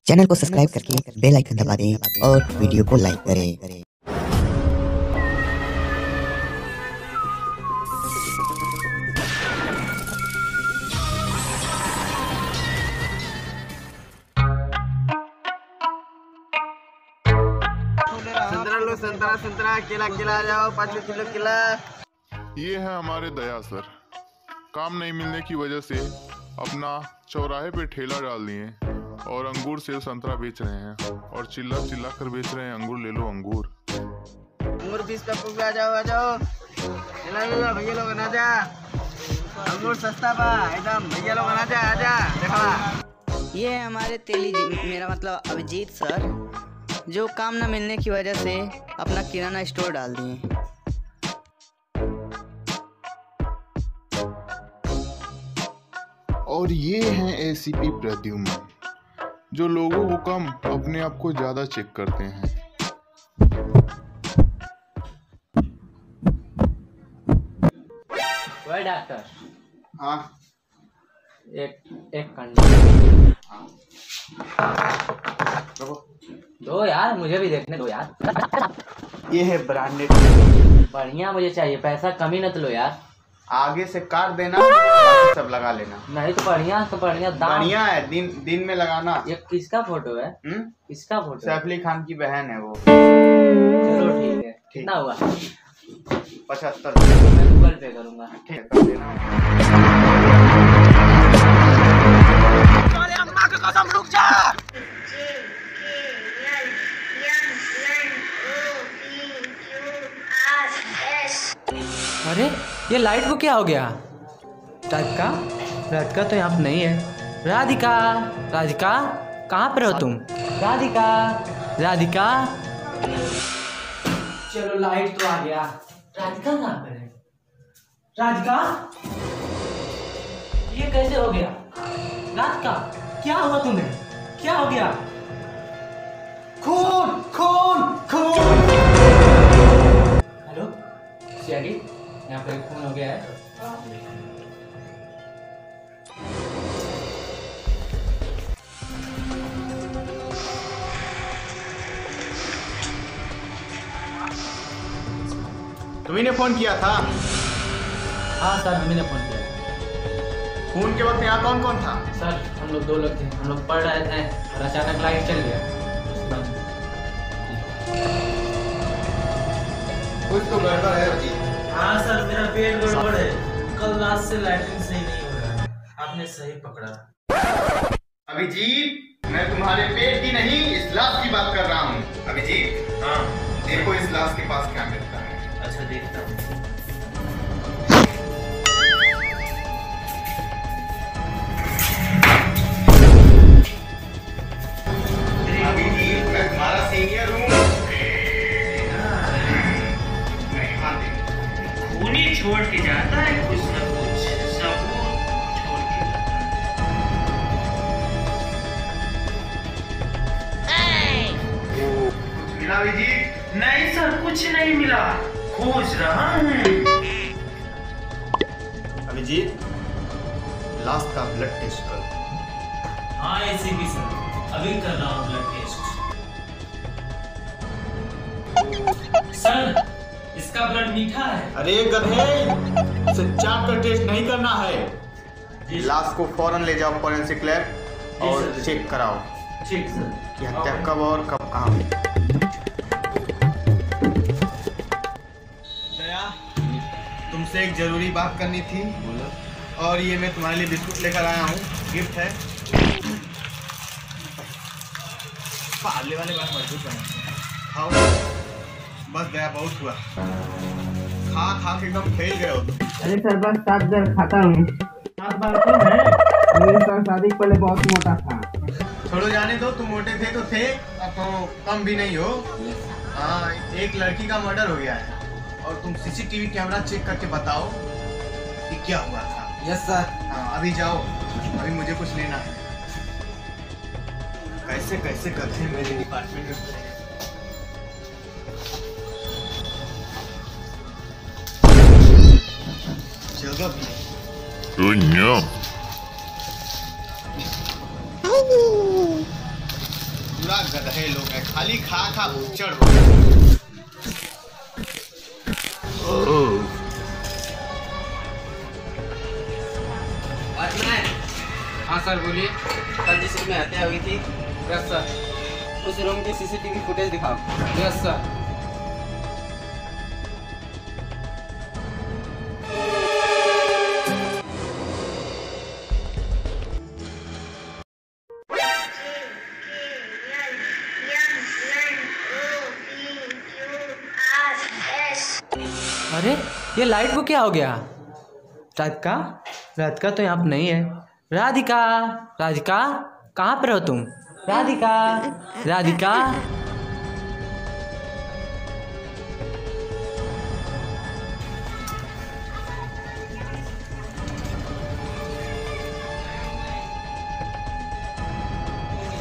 Channel को subscribe करके bell icon दबा दें और वीडियो को लाइक करें। संतरा संतरा केला केला जाओ 5 किलो केला। ये है हमारे दया सर, काम नहीं मिलने की वजह से अपना चौराहे पे ठेला डाल दिए और अंगूर सेब संतरा बेच रहे हैं और चिल्ला चिल्ला कर बेच रहे हैं अंगूर ले लो अंगूर। अंगूर 20 का पौवा आ जाओ केला ले लो भैया लोग आ जा, अंगूर सस्ता बा एकदम भैया लोग आ जा देखा। ये है हमारे तेली जी, मेरा मतलब अभिजीत सर, जो काम न मिलने की वजह से अपना किराना स्टोर डाल दिए। और ये हैं एसीपी प्रद्युम्न, जो लोगों को कम अपने आप को ज्यादा चेक करते हैं। वही डॉक्टर। हाँ एक कंडीशन। हाँ दो यार, मुझे भी देखने दो यार। ये है ब्रांडेड, बढ़िया मुझे चाहिए, पैसा कम ही न लो यार। आगे से काट देना, बाकी सब लगा लेना। नहीं तो बढ़िया दाम बढ़िया है, दिन में लगाना। ये किसका फोटो है? किसका फोटो? सैफ अली खान की बहन है वो। चलो ठीक है, कितना हुआ? 75। मैं गूगल पे करूंगा। ठीक है कर देना। अम्मा का कसम रुक जा। अरे ये लाइट को क्या हो गया? राधिका तो यहाँ पे नहीं है। राधिका राधिका कहाँ पर हो तुम? राधिका राधिका चलो लाइट तो आ गया। राधिका कहाँ पर है? राधिका ये कैसे हो गया? राधिका क्या हुआ तुम्हें? क्या हो गया? खून खून खून। हेलो सीआईडी, यहाँ पर खून हो गया है। तुम्ही ने फोन किया था? हाँ सर, हमने फोन किया। खून के वक्त यहाँ कौन कौन था? सर हम लोग 2 लोग थे, हम लोग पढ़ रहे थे और अचानक लाइट चल गया। कुछ तो गड़बड़ है जी। हाँ सर, मेरा पेट गड़बड़ है। कल रात से लैट्रिन सही नहीं हो रहा है। आपने सही पकड़ा। अभिजीत, मैं तुम्हारे पेट की नहीं इस लाश की बात कर रहा हूँ। अभिजीत, हाँ देखो इस लाश के पास क्या मिलता है। अच्छा देखता हूँ। अभिजीत, मैं तुम्हारा सीनियर हूँ। खूनी छोड़ के जाता है कुछ न कुछ सबूत छोड़ के जाता है। मिला अभिजीत? नहीं सर, कुछ नहीं मिला, खोज रहा हूँ। अभिजीत, लाश का ब्लड टेस्ट करो। हाँ एसीपी सर, अभी कर रहा हूँ ब्लड टेस्ट। सर इसका ब्लड मीठा है। अरे गधे, इसे चाट कर टेस्ट नहीं करना है। लाश को फौरन ले जाओ फॉरेंसिक लैब और चेक कराओ ठीक सर कि हत्या कब और कब कहाँ हुई। दया, तुमसे एक जरूरी बात करनी थी। और ये मैं तुम्हारे लिए बिस्कुट लेकर आया हूँ, गिफ्ट है। पार्ले वाले बात मजबूत बना खाओ। बस दया, बहुत हुआ। खा खा के एकदम फैल गए हो तुम। अरे सर बस 7 बार खाता हूँ। 7 बार तो है। मेरे सर शादी पहले बहुत मोटा था। छोड़ो जाने दो, तुम मोटे थे तो थे, अब तो कम भी नहीं हो। हाँ, एक लड़की का मर्डर हो गया है और तुम सीसीटीवी कैमरा चेक करके बताओ कि क्या हुआ था। Yes sir. हाँ अभी जाओ, अभी मुझे कुछ लेना है। कैसे कैसे करते हैं मेरे डिपार्टमेंट में। जगह भी गधे लोग हैं, खाली खा खा भूचड़ हो गए। हाँ सर बोलिए। कल जिस रूम में हत्या हुई थी, यस सर। उस रूम की सीसीटीवी फुटेज दिखाओ। Yes sir. अरे ये लाइट को क्या हो गया? राधिका, राधिका तो यहाँ पे नहीं है। राधिका, राधिका कहाँ पर हो तुम? राधिका, राधिका।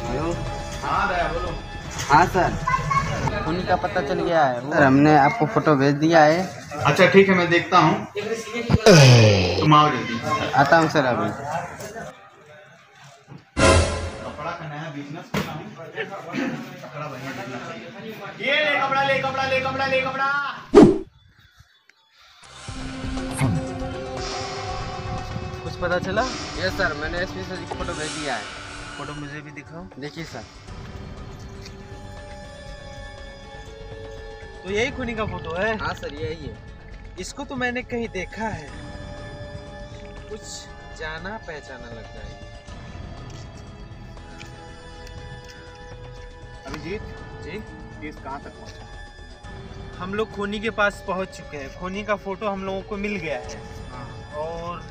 हेलो। हाँ दया बोलो। हाँ सर, खूनी का पता चल गया है सर, हमने आपको फोटो भेज दिया है। अच्छा ठीक है, मैं देखता हूँ, तुम आओ जल्दी। आता हूँ सर अभी। कपड़ा का नया बिजनेस खोला हूँ, कपड़ा बढ़िया बिकना चाहिए। ये ले कपड़ा, ले कपड़ा, ले कपड़ा, ले कपड़ा। कुछ पता चला? यस सर, मैंने एसपी सर की फोटो भेज दिया है। फोटो मुझे भी दिखाओ। देखिए सर। तो यही खूनी का फोटो है? हाँ सर, यही है। इसको तो मैंने कहीं देखा है, कुछ जाना पहचाना लग रहा है। अभिजीत जी, केस कहाँ तक पहुँचा? हम लोग खूनी के पास पहुंच चुके हैं। खूनी का फोटो हम लोगों को मिल गया है और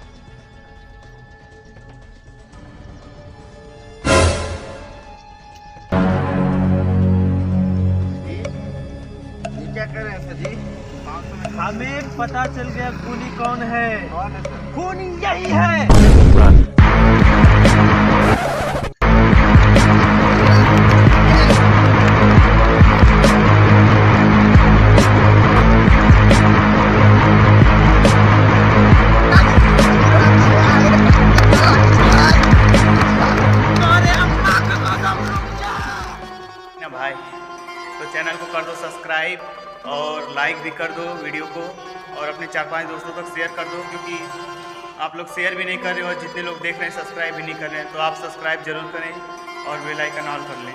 क्या कर रहे हैं सर जी? हमें पता चल गया खूनी कौन है। खूनी यही है। ना भाई, तो चैनल को कर दो सब्सक्राइब और लाइक भी कर दो वीडियो को, और अपने 4-5 दोस्तों तक शेयर कर दो, क्योंकि आप लोग शेयर भी नहीं कर रहे हो और जितने लोग देख रहे हैं सब्सक्राइब भी नहीं कर रहे हैं। तो आप सब्सक्राइब जरूर करें और बेल आइकन ऑन कर लें।